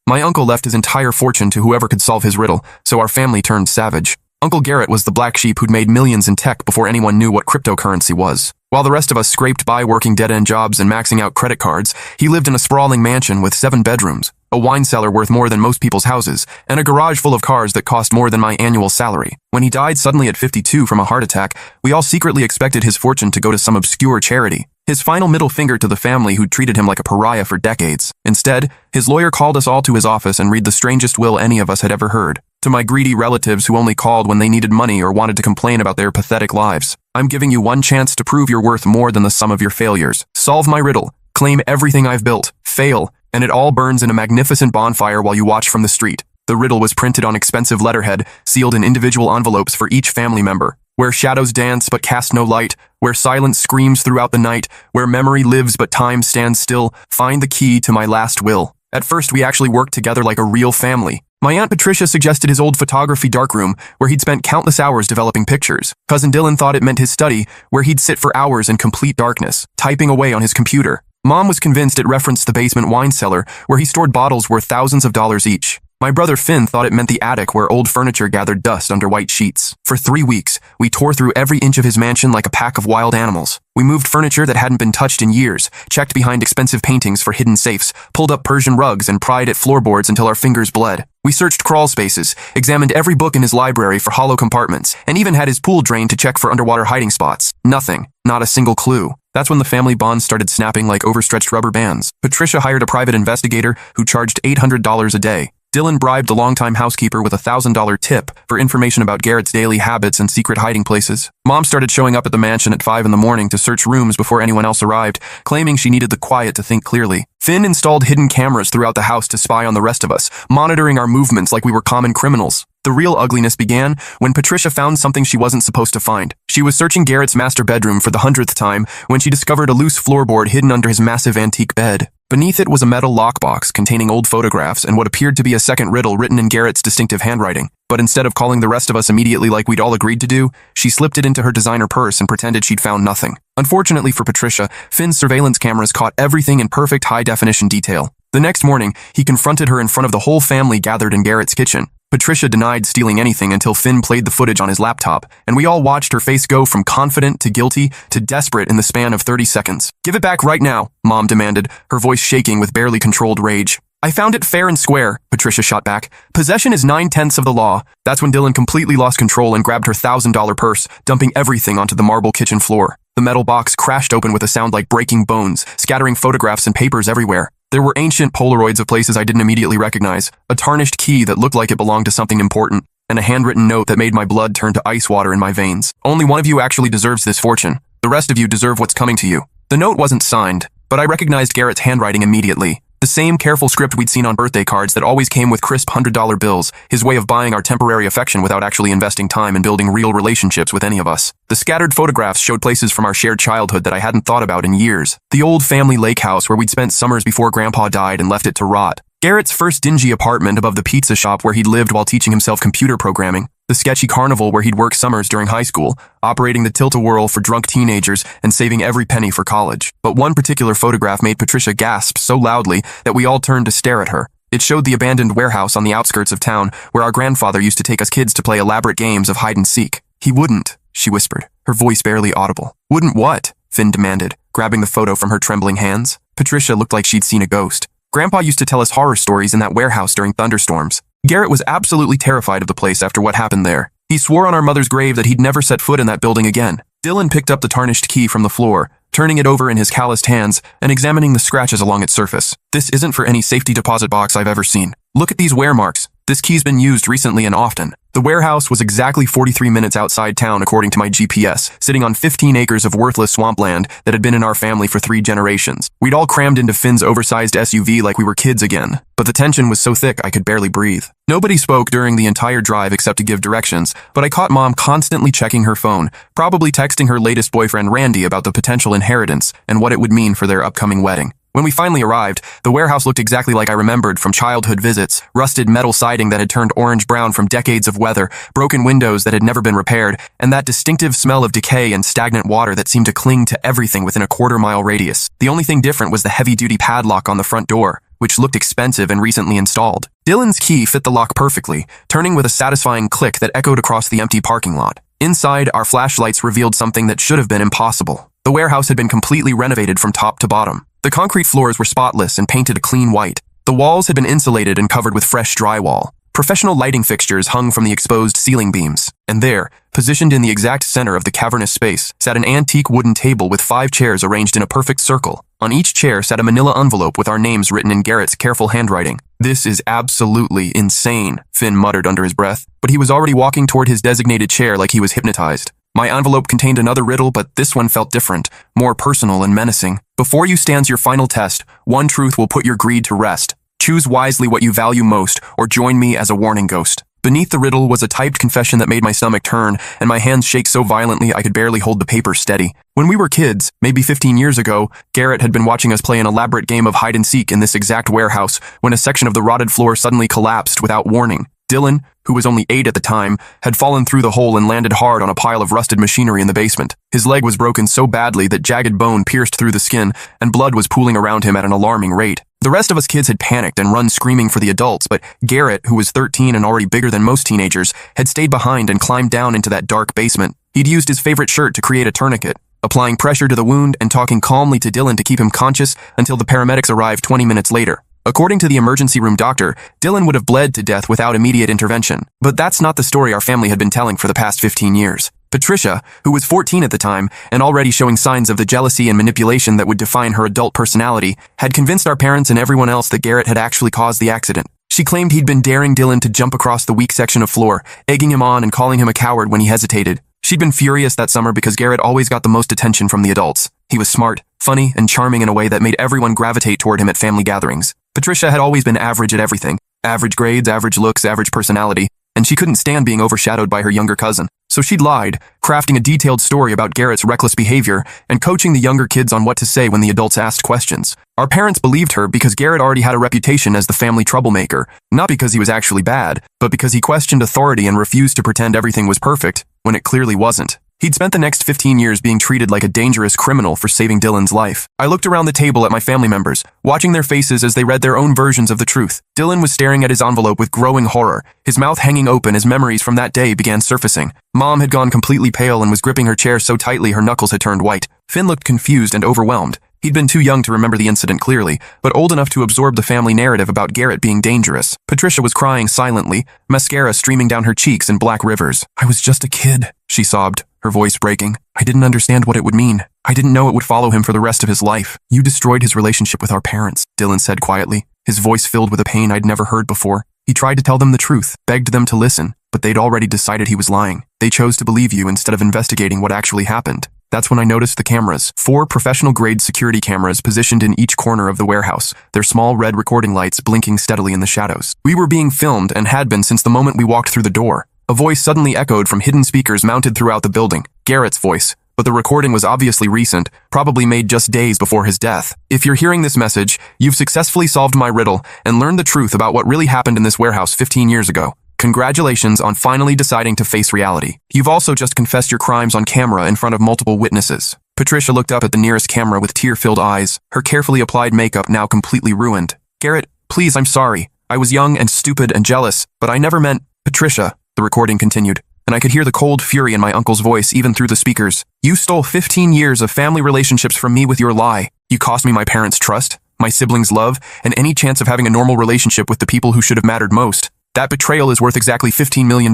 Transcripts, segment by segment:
My uncle left his entire fortune to whoever could solve his riddle, so our family turned savage. Uncle Garrett was the black sheep who'd made millions in tech before anyone knew what cryptocurrency was. While the rest of us scraped by working dead-end jobs and maxing out credit cards, he lived in a sprawling mansion with 7 bedrooms, a wine cellar worth more than most people's houses, and a garage full of cars that cost more than my annual salary. When he died suddenly at 52 from a heart attack, we all secretly expected his fortune to go to some obscure charity. His final middle finger to the family who'd treated him like a pariah for decades. Instead, his lawyer called us all to his office and read the strangest will any of us had ever heard. To my greedy relatives who only called when they needed money or wanted to complain about their pathetic lives, I'm giving you one chance to prove you're worth more than the sum of your failures. Solve my riddle, claim everything I've built, fail, and it all burns in a magnificent bonfire while you watch from the street. The riddle was printed on expensive letterhead, sealed in individual envelopes for each family member. Where shadows dance but cast no light, where silence screams throughout the night, where memory lives but time stands still, find the key to my last will. At first, we actually worked together like a real family. My Aunt Patricia suggested his old photography darkroom, where he'd spent countless hours developing pictures. Cousin Dylan thought it meant his study, where he'd sit for hours in complete darkness, typing away on his computer. Mom was convinced it referenced the basement wine cellar, where he stored bottles worth thousands of dollars each. My brother Finn thought it meant the attic where old furniture gathered dust under white sheets. For 3 weeks, we tore through every inch of his mansion like a pack of wild animals. We moved furniture that hadn't been touched in years, checked behind expensive paintings for hidden safes, pulled up Persian rugs and pried at floorboards until our fingers bled. We searched crawl spaces, examined every book in his library for hollow compartments, and even had his pool drained to check for underwater hiding spots. Nothing. Not a single clue. That's when the family bonds started snapping like overstretched rubber bands. Patricia hired a private investigator who charged $800 a day. Dylan bribed the longtime housekeeper with a $1,000 tip for information about Garrett's daily habits and secret hiding places. Mom started showing up at the mansion at 5 in the morning to search rooms before anyone else arrived, claiming she needed the quiet to think clearly. Finn installed hidden cameras throughout the house to spy on the rest of us, monitoring our movements like we were common criminals. The real ugliness began when Patricia found something she wasn't supposed to find. She was searching Garrett's master bedroom for the 100th time when she discovered a loose floorboard hidden under his massive antique bed. Beneath it was a metal lockbox containing old photographs and what appeared to be a second riddle written in Garrett's distinctive handwriting. But instead of calling the rest of us immediately like we'd all agreed to do, she slipped it into her designer purse and pretended she'd found nothing. Unfortunately for Patricia, Finn's surveillance cameras caught everything in perfect high-definition detail. The next morning, he confronted her in front of the whole family gathered in Garrett's kitchen. Patricia denied stealing anything until Finn played the footage on his laptop, and we all watched her face go from confident to guilty to desperate in the span of 30 seconds. "Give it back right now," Mom demanded, her voice shaking with barely controlled rage. "I found it fair and square," Patricia shot back. "Possession is 9/10 of the law." That's when Dylan completely lost control and grabbed her $1,000 purse, dumping everything onto the marble kitchen floor. The metal box crashed open with a sound like breaking bones, scattering photographs and papers everywhere. There were ancient Polaroids of places I didn't immediately recognize, a tarnished key that looked like it belonged to something important, and a handwritten note that made my blood turn to ice water in my veins. "Only one of you actually deserves this fortune. The rest of you deserve what's coming to you." The note wasn't signed, but I recognized Garrett's handwriting immediately. The same careful script we'd seen on birthday cards that always came with crisp $100 bills, his way of buying our temporary affection without actually investing time in building real relationships with any of us. The scattered photographs showed places from our shared childhood that I hadn't thought about in years. The old family lake house where we'd spent summers before Grandpa died and left it to rot. Garrett's first dingy apartment above the pizza shop where he'd lived while teaching himself computer programming. The sketchy carnival where he'd worked summers during high school, operating the tilt-a-whirl for drunk teenagers and saving every penny for college. But one particular photograph made Patricia gasp so loudly that we all turned to stare at her. It showed the abandoned warehouse on the outskirts of town where our grandfather used to take us kids to play elaborate games of hide and seek. "He wouldn't," she whispered, her voice barely audible. "Wouldn't what?" Finn demanded, grabbing the photo from her trembling hands. Patricia looked like she'd seen a ghost. "Grandpa used to tell us horror stories in that warehouse during thunderstorms." Garrett was absolutely terrified of the place after what happened there. He swore on our mother's grave that he'd never set foot in that building again. Dylan picked up the tarnished key from the floor, turning it over in his calloused hands and examining the scratches along its surface. "This isn't for any safety deposit box I've ever seen. Look at these wear marks. This key's been used recently and often." The warehouse was exactly 43 minutes outside town according to my GPS, sitting on 15 acres of worthless swampland that had been in our family for 3 generations. We'd all crammed into Finn's oversized SUV like we were kids again, but the tension was so thick I could barely breathe. Nobody spoke during the entire drive except to give directions, but I caught Mom constantly checking her phone, probably texting her latest boyfriend Randy about the potential inheritance and what it would mean for their upcoming wedding. When we finally arrived, the warehouse looked exactly like I remembered from childhood visits: rusted metal siding that had turned orange-brown from decades of weather, broken windows that had never been repaired, and that distinctive smell of decay and stagnant water that seemed to cling to everything within a quarter-mile radius. The only thing different was the heavy-duty padlock on the front door. which looked expensive and recently installed. Dylan's key fit the lock perfectly, turning with a satisfying click that echoed across the empty parking lot. Inside, our flashlights revealed something that should have been impossible. The warehouse had been completely renovated from top to bottom. The concrete floors were spotless and painted a clean white. The walls had been insulated and covered with fresh drywall. Professional lighting fixtures hung from the exposed ceiling beams. And there, positioned in the exact center of the cavernous space, sat an antique wooden table with 5 chairs arranged in a perfect circle. On each chair sat a manila envelope with our names written in Garrett's careful handwriting. "This is absolutely insane," Finn muttered under his breath, but he was already walking toward his designated chair like he was hypnotized. My envelope contained another riddle, but this one felt different, more personal and menacing. "Before you stands your final test, one truth will put your greed to rest. Choose wisely what you value most, or join me as a warning ghost." Beneath the riddle was a typed confession that made my stomach turn, and my hands shake so violently I could barely hold the paper steady. When we were kids, maybe 15 years ago, Garrett had been watching us play an elaborate game of hide-and-seek in this exact warehouse when a section of the rotted floor suddenly collapsed without warning. Dylan, who was only 8 at the time, had fallen through the hole and landed hard on a pile of rusted machinery in the basement. His leg was broken so badly that jagged bone pierced through the skin, and blood was pooling around him at an alarming rate. The rest of us kids had panicked and run screaming for the adults, but Garrett, who was 13 and already bigger than most teenagers, had stayed behind and climbed down into that dark basement. He'd used his favorite shirt to create a tourniquet, applying pressure to the wound and talking calmly to Dylan to keep him conscious until the paramedics arrived 20 minutes later. According to the emergency room doctor, Dylan would have bled to death without immediate intervention. But that's not the story our family had been telling for the past 15 years. Patricia, who was 14 at the time and already showing signs of the jealousy and manipulation that would define her adult personality, had convinced our parents and everyone else that Garrett had actually caused the accident. She claimed he'd been daring Dylan to jump across the weak section of floor, egging him on and calling him a coward when he hesitated. She'd been furious that summer because Garrett always got the most attention from the adults. He was smart, funny, and charming in a way that made everyone gravitate toward him at family gatherings. Patricia had always been average at everything. Average grades, average looks, average personality, and she couldn't stand being overshadowed by her younger cousin. So she'd lied, crafting a detailed story about Garrett's reckless behavior and coaching the younger kids on what to say when the adults asked questions. Our parents believed her because Garrett already had a reputation as the family troublemaker, not because he was actually bad, but because he questioned authority and refused to pretend everything was perfect when it clearly wasn't. He'd spent the next 15 years being treated like a dangerous criminal for saving Dylan's life. I looked around the table at my family members, watching their faces as they read their own versions of the truth. Dylan was staring at his envelope with growing horror, his mouth hanging open as memories from that day began surfacing. Mom had gone completely pale and was gripping her chair so tightly her knuckles had turned white. Finn looked confused and overwhelmed. He'd been too young to remember the incident clearly, but old enough to absorb the family narrative about Garrett being dangerous. Patricia was crying silently, mascara streaming down her cheeks in black rivers. "I was just a kid," she sobbed, her voice breaking. "I didn't understand what it would mean. I didn't know it would follow him for the rest of his life." "You destroyed his relationship with our parents," Dylan said quietly, his voice filled with a pain I'd never heard before. "He tried to tell them the truth, begged them to listen, but they'd already decided he was lying. They chose to believe you instead of investigating what actually happened. That's when I noticed the cameras. 4 professional-grade security cameras positioned in each corner of the warehouse, their small red recording lights blinking steadily in the shadows. We were being filmed and had been since the moment we walked through the door. A voice suddenly echoed from hidden speakers mounted throughout the building. Garrett's voice. But the recording was obviously recent, probably made just days before his death. "If you're hearing this message, you've successfully solved my riddle and learned the truth about what really happened in this warehouse 15 years ago. Congratulations on finally deciding to face reality. You've also just confessed your crimes on camera in front of multiple witnesses." Patricia looked up at the nearest camera with tear-filled eyes, her carefully applied makeup now completely ruined. "Garrett, please, I'm sorry. I was young and stupid and jealous, but I never meant—" "Patricia," the recording continued, and I could hear the cold fury in my uncle's voice even through the speakers. "You stole 15 years of family relationships from me with your lie. You cost me my parents' trust, my siblings' love, and any chance of having a normal relationship with the people who should have mattered most. That betrayal is worth exactly $15 million.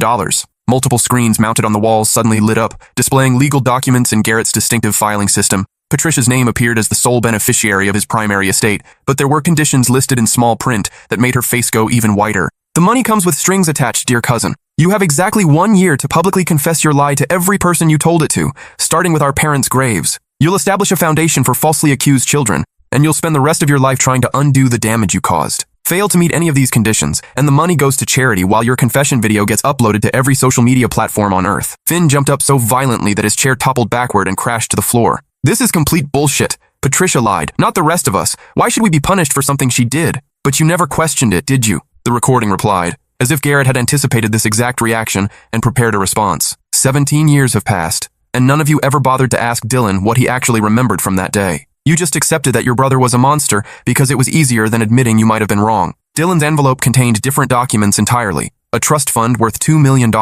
Multiple screens mounted on the walls suddenly lit up, displaying legal documents in Garrett's distinctive filing system. Patricia's name appeared as the sole beneficiary of his primary estate, but there were conditions listed in small print that made her face go even whiter. "The money comes with strings attached, dear cousin. You have exactly 1 year to publicly confess your lie to every person you told it to, starting with our parents' graves. You'll establish a foundation for falsely accused children, and you'll spend the rest of your life trying to undo the damage you caused. Fail to meet any of these conditions, and the money goes to charity while your confession video gets uploaded to every social media platform on Earth." Finn jumped up so violently that his chair toppled backward and crashed to the floor. "This is complete bullshit. Patricia lied, not the rest of us. Why should we be punished for something she did? But you never questioned it, did you?" the recording replied, as if Garrett had anticipated this exact reaction and prepared a response. 17 years have passed, and none of you ever bothered to ask Dylan what he actually remembered from that day. You just accepted that your brother was a monster because it was easier than admitting you might have been wrong. Dylan's envelope contained different documents entirely. A trust fund worth $2 million,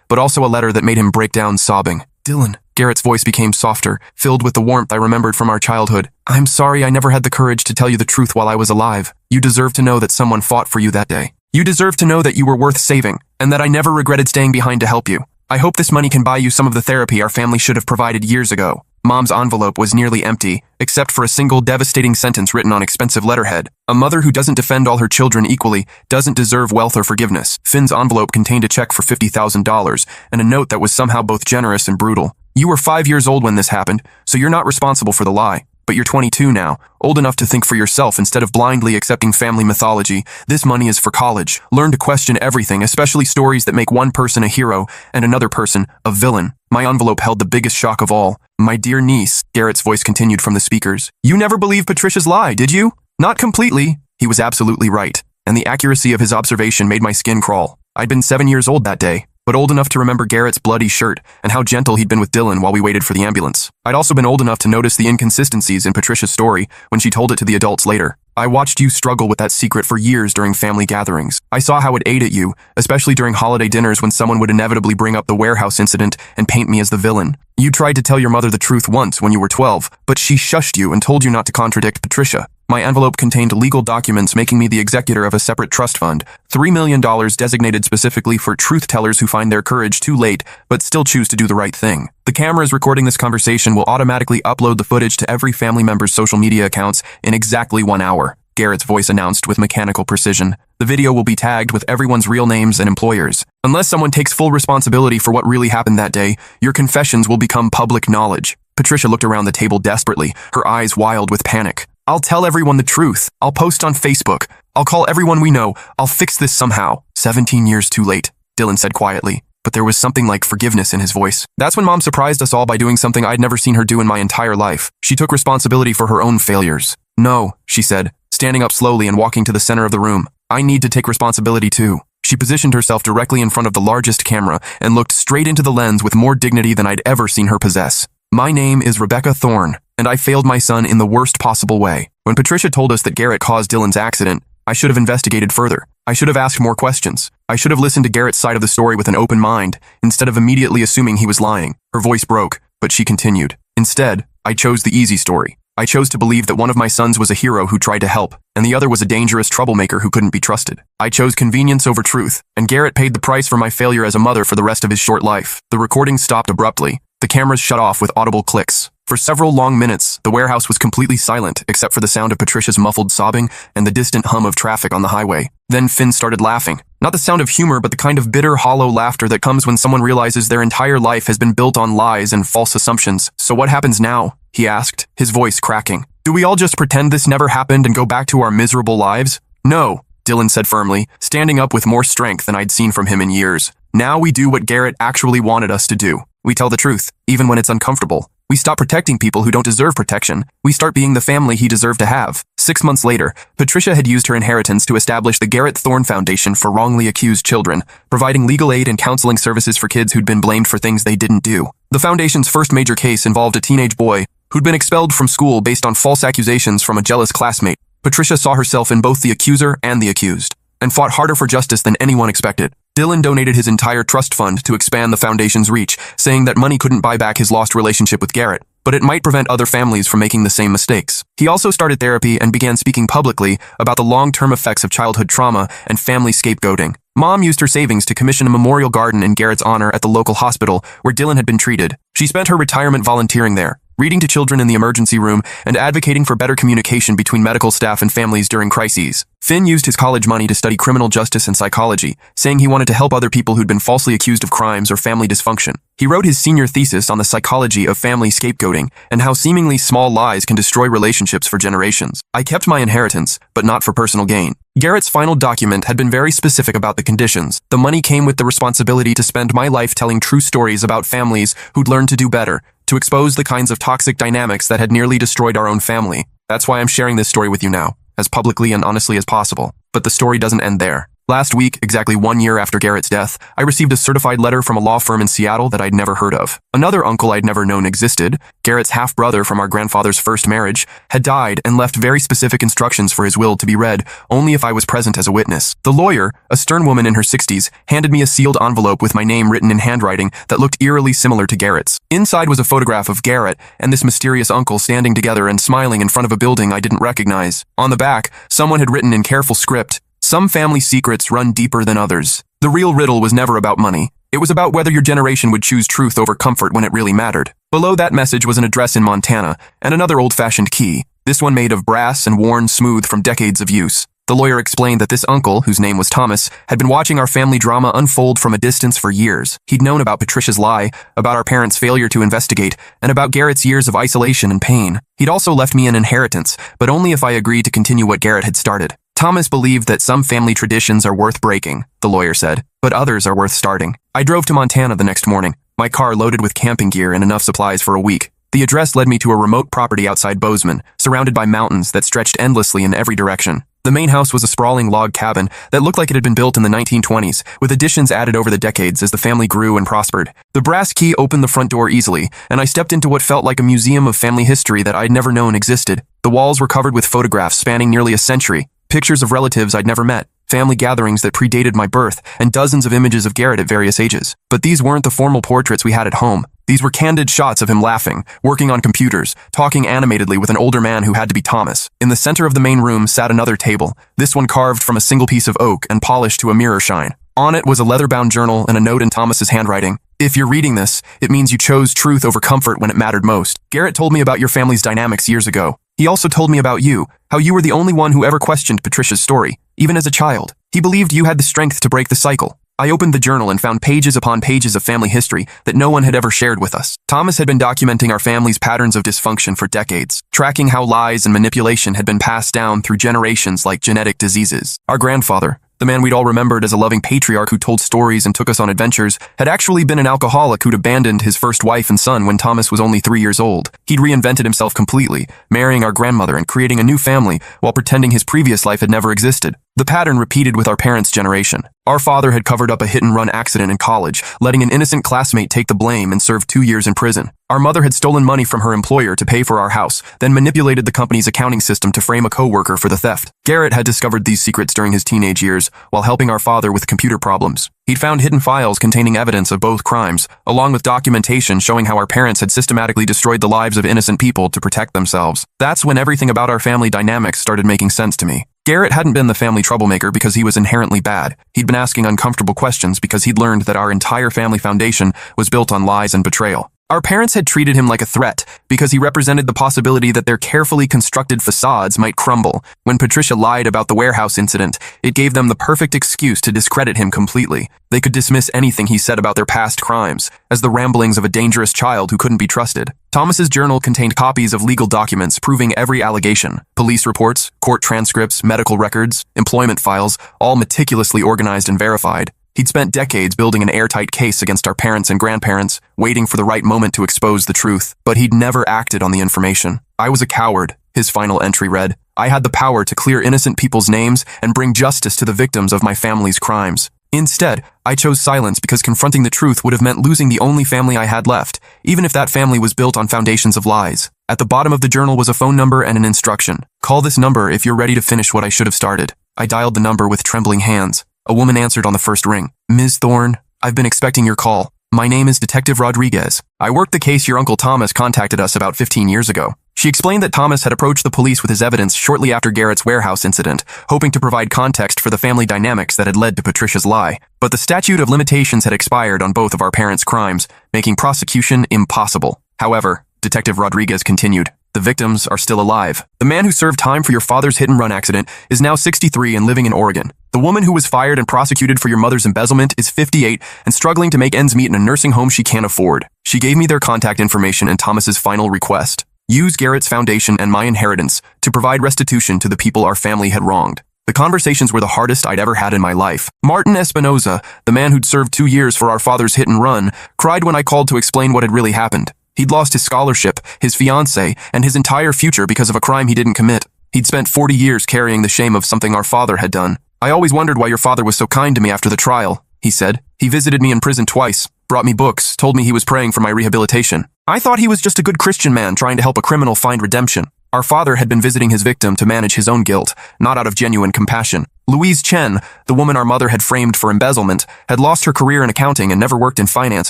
but also a letter that made him break down sobbing. Dylan. Garrett's voice became softer, filled with the warmth I remembered from our childhood. I'm sorry I never had the courage to tell you the truth while I was alive. You deserve to know that someone fought for you that day. You deserve to know that you were worth saving, and that I never regretted staying behind to help you. I hope this money can buy you some of the therapy our family should have provided years ago. Mom's envelope was nearly empty, except for a single devastating sentence written on expensive letterhead. A mother who doesn't defend all her children equally doesn't deserve wealth or forgiveness. Finn's envelope contained a check for $50,000 and a note that was somehow both generous and brutal. You were 5 years old when this happened, so you're not responsible for the lie. But you're 22 now, old enough to think for yourself instead of blindly accepting family mythology. This money is for college. Learn to question everything, especially stories that make one person a hero and another person a villain. My envelope held the biggest shock of all. My dear niece, Garrett's voice continued from the speakers. You never believed Patricia's lie, did you? Not completely. He was absolutely right, and the accuracy of his observation made my skin crawl. I'd been 7 years old that day, but old enough to remember Garrett's bloody shirt and how gentle he'd been with Dylan while we waited for the ambulance. I'd also been old enough to notice the inconsistencies in Patricia's story when she told it to the adults later. I watched you struggle with that secret for years during family gatherings. I saw how it ate at you, especially during holiday dinners when someone would inevitably bring up the warehouse incident and paint me as the villain. You tried to tell your mother the truth once when you were 12, but she shushed you and told you not to contradict Patricia. My envelope contained legal documents making me the executor of a separate trust fund, $3 million designated specifically for truth-tellers who find their courage too late but still choose to do the right thing. The cameras recording this conversation will automatically upload the footage to every family member's social media accounts in exactly 1 hour, Garrett's voice announced with mechanical precision. The video will be tagged with everyone's real names and employers. Unless someone takes full responsibility for what really happened that day, your confessions will become public knowledge. Patricia looked around the table desperately, her eyes wild with panic. I'll tell everyone the truth. I'll post on Facebook. I'll call everyone we know. I'll fix this somehow. 17 years too late, Dylan said quietly, but there was something like forgiveness in his voice. That's when Mom surprised us all by doing something I'd never seen her do in my entire life. She took responsibility for her own failures. No, she said, standing up slowly and walking to the center of the room. I need to take responsibility too. She positioned herself directly in front of the largest camera and looked straight into the lens with more dignity than I'd ever seen her possess. My name is Rebecca Thorne, and I failed my son in the worst possible way. When Patricia told us that Garrett caused Dylan's accident, I should have investigated further. I should have asked more questions. I should have listened to Garrett's side of the story with an open mind, instead of immediately assuming he was lying. Her voice broke, but she continued. Instead, I chose the easy story. I chose to believe that one of my sons was a hero who tried to help, and the other was a dangerous troublemaker who couldn't be trusted. I chose convenience over truth, and Garrett paid the price for my failure as a mother for the rest of his short life. The recording stopped abruptly. The cameras shut off with audible clicks. For several long minutes, the warehouse was completely silent except for the sound of Patricia's muffled sobbing and the distant hum of traffic on the highway. Then Finn started laughing. Not the sound of humor, but the kind of bitter, hollow laughter that comes when someone realizes their entire life has been built on lies and false assumptions. So what happens now? He asked, his voice cracking. Do we all just pretend this never happened and go back to our miserable lives? No, Dylan said firmly, standing up with more strength than I'd seen from him in years. Now we do what Garrett actually wanted us to do. We tell the truth, even when it's uncomfortable. We stop protecting people who don't deserve protection. We start being the family he deserved to have. 6 months later, Patricia had used her inheritance to establish the Garrett Thorne Foundation for wrongly accused children, providing legal aid and counseling services for kids who'd been blamed for things they didn't do. The foundation's first major case involved a teenage boy who'd been expelled from school based on false accusations from a jealous classmate. Patricia saw herself in both the accuser and the accused, and fought harder for justice than anyone expected. Dylan donated his entire trust fund to expand the foundation's reach, saying that money couldn't buy back his lost relationship with Garrett, but it might prevent other families from making the same mistakes. He also started therapy and began speaking publicly about the long-term effects of childhood trauma and family scapegoating. Mom used her savings to commission a memorial garden in Garrett's honor at the local hospital where Dylan had been treated. She spent her retirement volunteering there, reading to children in the emergency room and advocating for better communication between medical staff and families during crises. Finn used his college money to study criminal justice and psychology, saying he wanted to help other people who'd been falsely accused of crimes or family dysfunction. He wrote his senior thesis on the psychology of family scapegoating and how seemingly small lies can destroy relationships for generations. I kept my inheritance, but not for personal gain. Garrett's final document had been very specific about the conditions. The money came with the responsibility to spend my life telling true stories about families who'd learned to do better, to expose the kinds of toxic dynamics that had nearly destroyed our own family. That's why I'm sharing this story with you now, as publicly and honestly as possible. But the story doesn't end there. Last week, exactly 1 year after Garrett's death, I received a certified letter from a law firm in Seattle that I'd never heard of. Another uncle I'd never known existed, Garrett's half-brother from our grandfather's first marriage, had died and left very specific instructions for his will to be read only if I was present as a witness. The lawyer, a stern woman in her 60s, handed me a sealed envelope with my name written in handwriting that looked eerily similar to Garrett's. Inside was a photograph of Garrett and this mysterious uncle standing together and smiling in front of a building I didn't recognize. On the back, someone had written in careful script, "Some family secrets run deeper than others." The real riddle was never about money. It was about whether your generation would choose truth over comfort when it really mattered. Below that message was an address in Montana and another old-fashioned key, this one made of brass and worn smooth from decades of use. The lawyer explained that this uncle, whose name was Thomas, had been watching our family drama unfold from a distance for years. He'd known about Patricia's lie, about our parents' failure to investigate, and about Garrett's years of isolation and pain. He'd also left me an inheritance, but only if I agreed to continue what Garrett had started. Thomas believed that some family traditions are worth breaking, the lawyer said, but others are worth starting. I drove to Montana the next morning, my car loaded with camping gear and enough supplies for a week. The address led me to a remote property outside Bozeman, surrounded by mountains that stretched endlessly in every direction. The main house was a sprawling log cabin that looked like it had been built in the 1920s, with additions added over the decades as the family grew and prospered. The brass key opened the front door easily, and I stepped into what felt like a museum of family history that I'd never known existed. The walls were covered with photographs spanning nearly a century, pictures of relatives I'd never met, family gatherings that predated my birth, and dozens of images of Garrett at various ages. But these weren't the formal portraits we had at home. These were candid shots of him laughing, working on computers, talking animatedly with an older man who had to be Thomas. In the center of the main room sat another table, this one carved from a single piece of oak and polished to a mirror shine. On it was a leather-bound journal and a note in Thomas's handwriting. "If you're reading this, it means you chose truth over comfort when it mattered most. Garrett told me about your family's dynamics years ago. He also told me about you, how you were the only one who ever questioned Patricia's story, even as a child. He believed you had the strength to break the cycle." I opened the journal and found pages upon pages of family history that no one had ever shared with us. Thomas had been documenting our family's patterns of dysfunction for decades, tracking how lies and manipulation had been passed down through generations like genetic diseases. Our grandfather, the man we'd all remembered as a loving patriarch who told stories and took us on adventures, had actually been an alcoholic who'd abandoned his first wife and son when Thomas was only 3 years old. He'd reinvented himself completely, marrying our grandmother and creating a new family while pretending his previous life had never existed. The pattern repeated with our parents' generation. Our father had covered up a hit-and-run accident in college, letting an innocent classmate take the blame and serve 2 years in prison. Our mother had stolen money from her employer to pay for our house, then manipulated the company's accounting system to frame a coworker for the theft. Garrett had discovered these secrets during his teenage years, while helping our father with computer problems. He'd found hidden files containing evidence of both crimes, along with documentation showing how our parents had systematically destroyed the lives of innocent people to protect themselves. That's when everything about our family dynamics started making sense to me. Garrett hadn't been the family troublemaker because he was inherently bad. He'd been asking uncomfortable questions because he'd learned that our entire family foundation was built on lies and betrayal. Our parents had treated him like a threat because he represented the possibility that their carefully constructed facades might crumble. When Patricia lied about the warehouse incident, it gave them the perfect excuse to discredit him completely. They could dismiss anything he said about their past crimes as the ramblings of a dangerous child who couldn't be trusted. Thomas's journal contained copies of legal documents proving every allegation, police reports, court transcripts, medical records, employment files, all meticulously organized and verified. He'd spent decades building an airtight case against our parents and grandparents, waiting for the right moment to expose the truth, but he'd never acted on the information. "I was a coward," his final entry read. "I had the power to clear innocent people's names and bring justice to the victims of my family's crimes. Instead, I chose silence because confronting the truth would have meant losing the only family I had left, even if that family was built on foundations of lies." At the bottom of the journal was a phone number and an instruction. "Call this number if you're ready to finish what I should have started." I dialed the number with trembling hands. A woman answered on the first ring. "Ms. Thorne, I've been expecting your call. My name is Detective Rodriguez. I worked the case your Uncle Thomas contacted us about 15 years ago." She explained that Thomas had approached the police with his evidence shortly after Garrett's warehouse incident, hoping to provide context for the family dynamics that had led to Patricia's lie. But the statute of limitations had expired on both of our parents' crimes, making prosecution impossible. However, Detective Rodriguez continued, "The victims are still alive. The man who served time for your father's hit-and-run accident is now 63 and living in Oregon. The woman who was fired and prosecuted for your mother's embezzlement is 58 and struggling to make ends meet in a nursing home she can't afford." She gave me their contact information and Thomas's final request. "Use Garrett's foundation and my inheritance to provide restitution to the people our family had wronged." The conversations were the hardest I'd ever had in my life. Martin Espinoza, the man who'd served 2 years for our father's hit-and-run, cried when I called to explain what had really happened. He'd lost his scholarship, his fiancée, and his entire future because of a crime he didn't commit. He'd spent 40 years carrying the shame of something our father had done. I always wondered why your father was so kind to me after the trial, he said. He visited me in prison twice, brought me books, told me he was praying for my rehabilitation. I thought he was just a good Christian man trying to help a criminal find redemption. Our father had been visiting his victim to manage his own guilt, not out of genuine compassion. Louise Chen, the woman our mother had framed for embezzlement, had lost her career in accounting and never worked in finance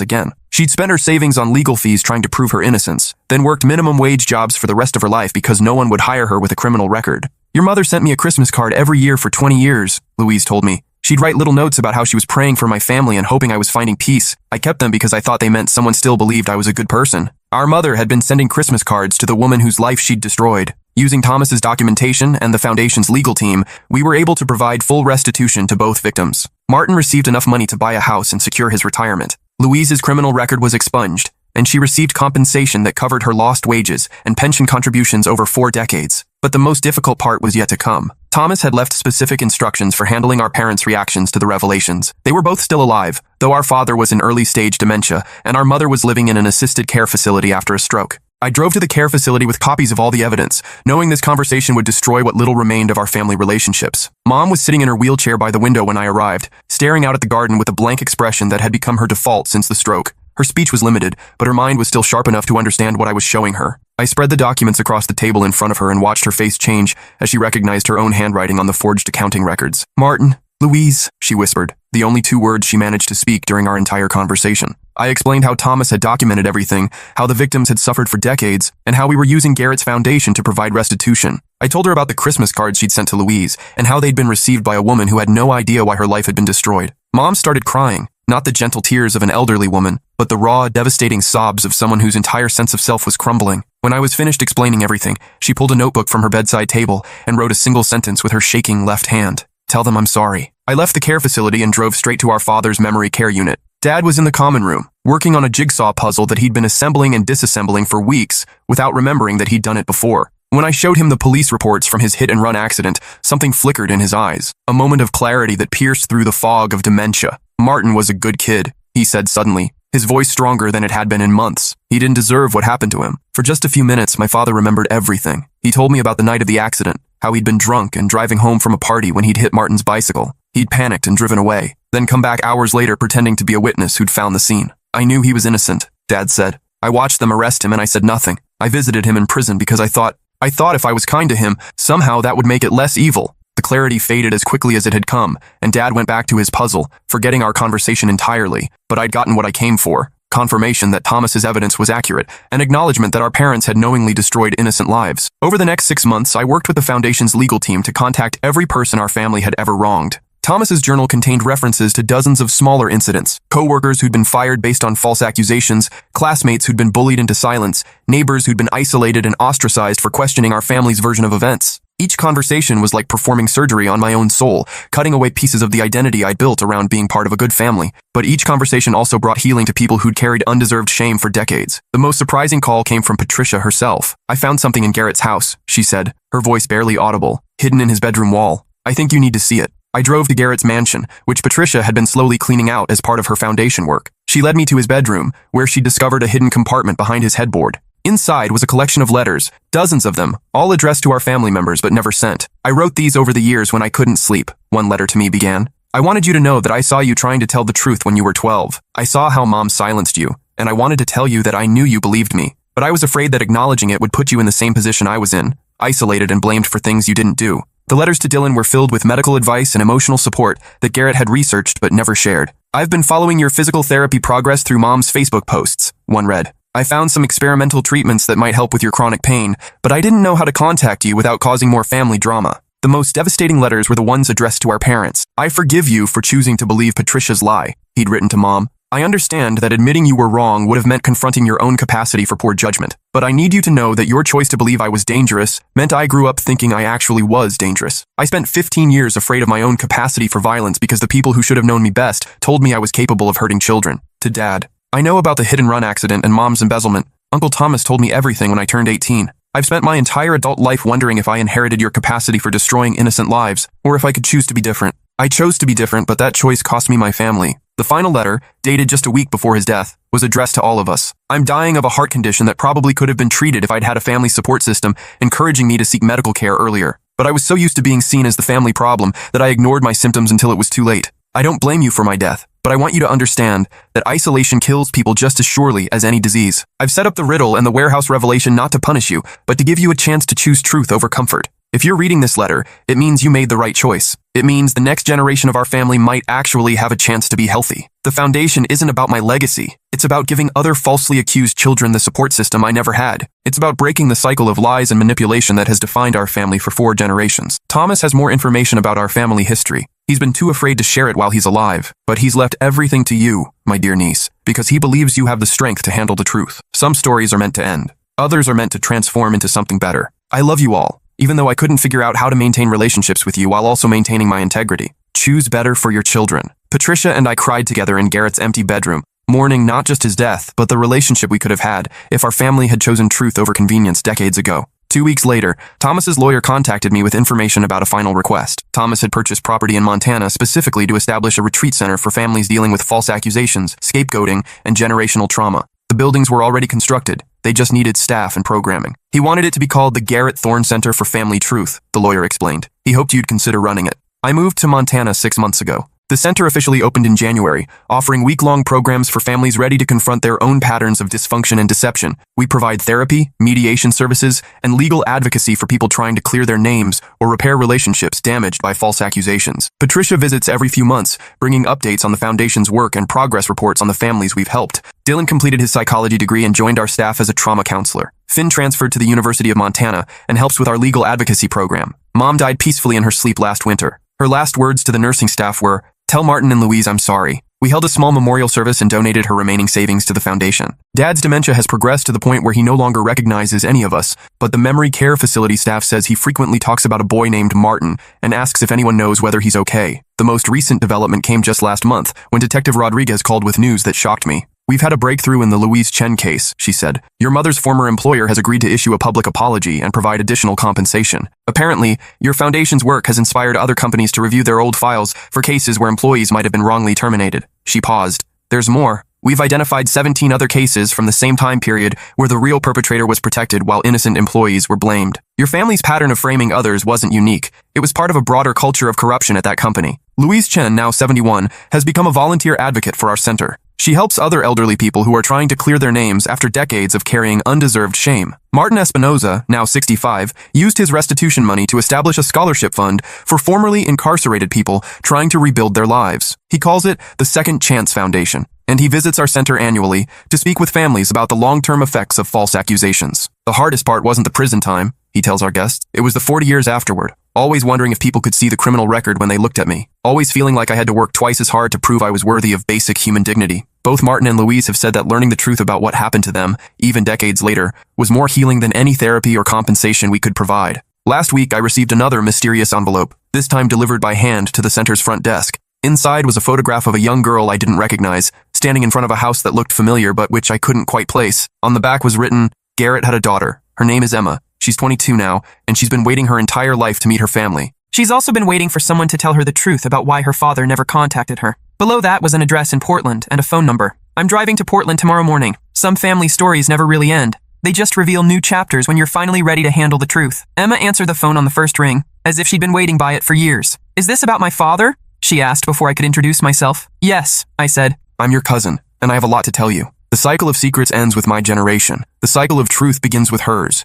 again. She'd spent her savings on legal fees trying to prove her innocence, then worked minimum wage jobs for the rest of her life because no one would hire her with a criminal record. Your mother sent me a Christmas card every year for 20 years, Louise told me. She'd write little notes about how she was praying for my family and hoping I was finding peace. I kept them because I thought they meant someone still believed I was a good person. Our mother had been sending Christmas cards to the woman whose life she'd destroyed. Using Thomas's documentation and the Foundation's legal team, we were able to provide full restitution to both victims. Martin received enough money to buy a house and secure his retirement. Louise's criminal record was expunged, and she received compensation that covered her lost wages and pension contributions over 4 decades. But the most difficult part was yet to come. Thomas had left specific instructions for handling our parents' reactions to the revelations. They were both still alive, though our father was in early-stage dementia, and our mother was living in an assisted care facility after a stroke. I drove to the care facility with copies of all the evidence, knowing this conversation would destroy what little remained of our family relationships. Mom was sitting in her wheelchair by the window when I arrived, staring out at the garden with a blank expression that had become her default since the stroke. Her speech was limited, but her mind was still sharp enough to understand what I was showing her. I spread the documents across the table in front of her and watched her face change as she recognized her own handwriting on the forged accounting records. Martin, Louise, she whispered, the only 2 words she managed to speak during our entire conversation. I explained how Thomas had documented everything, how the victims had suffered for decades, and how we were using Garrett's foundation to provide restitution. I told her about the Christmas cards she'd sent to Louise, and how they'd been received by a woman who had no idea why her life had been destroyed. Mom started crying, not the gentle tears of an elderly woman, but the raw, devastating sobs of someone whose entire sense of self was crumbling. When I was finished explaining everything, she pulled a notebook from her bedside table and wrote a single sentence with her shaking left hand. Tell them I'm sorry. I left the care facility and drove straight to our father's memory care unit. Dad was in the common room, working on a jigsaw puzzle that he'd been assembling and disassembling for weeks without remembering that he'd done it before. When I showed him the police reports from his hit-and-run accident, something flickered in his eyes, a moment of clarity that pierced through the fog of dementia. Martin was a good kid, he said suddenly, his voice stronger than it had been in months. He didn't deserve what happened to him. For just a few minutes, my father remembered everything. He told me about the night of the accident, how he'd been drunk and driving home from a party when he'd hit Martin's bicycle. He'd panicked and driven away, then come back hours later pretending to be a witness who'd found the scene. I knew he was innocent, Dad said. I watched them arrest him and I said nothing. I visited him in prison because I thought if I was kind to him, somehow that would make it less evil. The clarity faded as quickly as it had come, and Dad went back to his puzzle, forgetting our conversation entirely. But I'd gotten what I came for. Confirmation that Thomas's evidence was accurate, and acknowledgement that our parents had knowingly destroyed innocent lives. Over the next 6 months, I worked with the Foundation's legal team to contact every person our family had ever wronged. Thomas's journal contained references to dozens of smaller incidents, co-workers who'd been fired based on false accusations, classmates who'd been bullied into silence, neighbors who'd been isolated and ostracized for questioning our family's version of events. Each conversation was like performing surgery on my own soul, cutting away pieces of the identity I'd built around being part of a good family. But each conversation also brought healing to people who'd carried undeserved shame for decades. The most surprising call came from Patricia herself. I found something in Garrett's house, she said, her voice barely audible, hidden in his bedroom wall. I think you need to see it. I drove to Garrett's mansion, which Patricia had been slowly cleaning out as part of her foundation work. She led me to his bedroom, where she discovered a hidden compartment behind his headboard. Inside was a collection of letters, dozens of them, all addressed to our family members but never sent. I wrote these over the years when I couldn't sleep, one letter to me began. I wanted you to know that I saw you trying to tell the truth when you were 12. I saw how Mom silenced you, and I wanted to tell you that I knew you believed me. But I was afraid that acknowledging it would put you in the same position I was in, isolated and blamed for things you didn't do. The letters to Dylan were filled with medical advice and emotional support that Garrett had researched but never shared. I've been following your physical therapy progress through Mom's Facebook posts, one read. I found some experimental treatments that might help with your chronic pain, but I didn't know how to contact you without causing more family drama. The most devastating letters were the ones addressed to our parents. I forgive you for choosing to believe Patricia's lie, he'd written to Mom. I understand that admitting you were wrong would have meant confronting your own capacity for poor judgment, but I need you to know that your choice to believe I was dangerous meant I grew up thinking I actually was dangerous. I spent 15 years afraid of my own capacity for violence because the people who should have known me best told me I was capable of hurting children. To Dad, I know about the hit-and-run accident and Mom's embezzlement. Uncle Thomas told me everything when I turned 18. I've spent my entire adult life wondering if I inherited your capacity for destroying innocent lives, or if I could choose to be different. I chose to be different, but that choice cost me my family. The final letter, dated just a week before his death, was addressed to all of us. I'm dying of a heart condition that probably could have been treated if I'd had a family support system encouraging me to seek medical care earlier. but I was so used to being seen as the family problem that I ignored my symptoms until it was too late. I don't blame you for my death, but I want you to understand that isolation kills people just as surely as any disease. I've set up the riddle and the warehouse revelation not to punish you, but to give you a chance to choose truth over comfort. If you're reading this letter, it means you made the right choice. It means the next generation of our family might actually have a chance to be healthy. The foundation isn't about my legacy. It's about giving other falsely accused children the support system I never had. It's about breaking the cycle of lies and manipulation that has defined our family for 4 generations. Thomas has more information about our family history. He's been too afraid to share it while he's alive, but he's left everything to you, my dear niece, because he believes you have the strength to handle the truth. Some stories are meant to end. Others are meant to transform into something better. I love you all, even though I couldn't figure out how to maintain relationships with you while also maintaining my integrity. Choose better for your children. Patricia and I cried together in Garrett's empty bedroom, mourning not just his death, but the relationship we could have had if our family had chosen truth over convenience decades ago. 2 weeks later, Thomas's lawyer contacted me with information about a final request. Thomas had purchased property in Montana specifically to establish a retreat center for families dealing with false accusations, scapegoating, and generational trauma. The buildings were already constructed. They just needed staff and programming. He wanted it to be called the Garrett Thorne Center for Family Truth, the lawyer explained. He hoped you'd consider running it. I moved to Montana 6 months ago. The center officially opened in January, offering week-long programs for families ready to confront their own patterns of dysfunction and deception. We provide therapy, mediation services, and legal advocacy for people trying to clear their names or repair relationships damaged by false accusations. Patricia visits every few months, bringing updates on the foundation's work and progress reports on the families we've helped. Dylan completed his psychology degree and joined our staff as a trauma counselor. Finn transferred to the University of Montana and helps with our legal advocacy program. Mom died peacefully in her sleep last winter. Her last words to the nursing staff were, "Tell Martin and Louise I'm sorry." We held a small memorial service and donated her remaining savings to the foundation. Dad's dementia has progressed to the point where he no longer recognizes any of us, but the memory care facility staff says he frequently talks about a boy named Martin and asks if anyone knows whether he's okay. The most recent development came just last month, when Detective Rodriguez called with news that shocked me. "We've had a breakthrough in the Louise Chen case," she said. "Your mother's former employer has agreed to issue a public apology and provide additional compensation. Apparently, your foundation's work has inspired other companies to review their old files for cases where employees might have been wrongly terminated." She paused. "There's more. We've identified 17 other cases from the same time period where the real perpetrator was protected while innocent employees were blamed. Your family's pattern of framing others wasn't unique. It was part of a broader culture of corruption at that company." Louise Chen, now 71, has become a volunteer advocate for our center. She helps other elderly people who are trying to clear their names after decades of carrying undeserved shame. Martin Espinoza, now 65, used his restitution money to establish a scholarship fund for formerly incarcerated people trying to rebuild their lives. He calls it the Second Chance Foundation, and he visits our center annually to speak with families about the long-term effects of false accusations. "The hardest part wasn't the prison time," he tells our guests. "It was the 40 years afterward. Always wondering if people could see the criminal record when they looked at me. Always feeling like I had to work twice as hard to prove I was worthy of basic human dignity." Both Martin and Louise have said that learning the truth about what happened to them, even decades later, was more healing than any therapy or compensation we could provide. Last week, I received another mysterious envelope, this time delivered by hand to the center's front desk. Inside was a photograph of a young girl I didn't recognize, standing in front of a house that looked familiar but which I couldn't quite place. On the back was written, "Garrett had a daughter. Her name is Emma. She's 22 now, and she's been waiting her entire life to meet her family. She's also been waiting for someone to tell her the truth about why her father never contacted her." Below that was an address in Portland and a phone number. "I'm driving to Portland tomorrow morning. Some family stories never really end. They just reveal new chapters when you're finally ready to handle the truth." Emma answered the phone on the first ring, as if she'd been waiting by it for years. "Is this about my father?" she asked before I could introduce myself. "Yes," I said. "I'm your cousin, and I have a lot to tell you. The cycle of secrets ends with my generation. The cycle of truth begins with hers.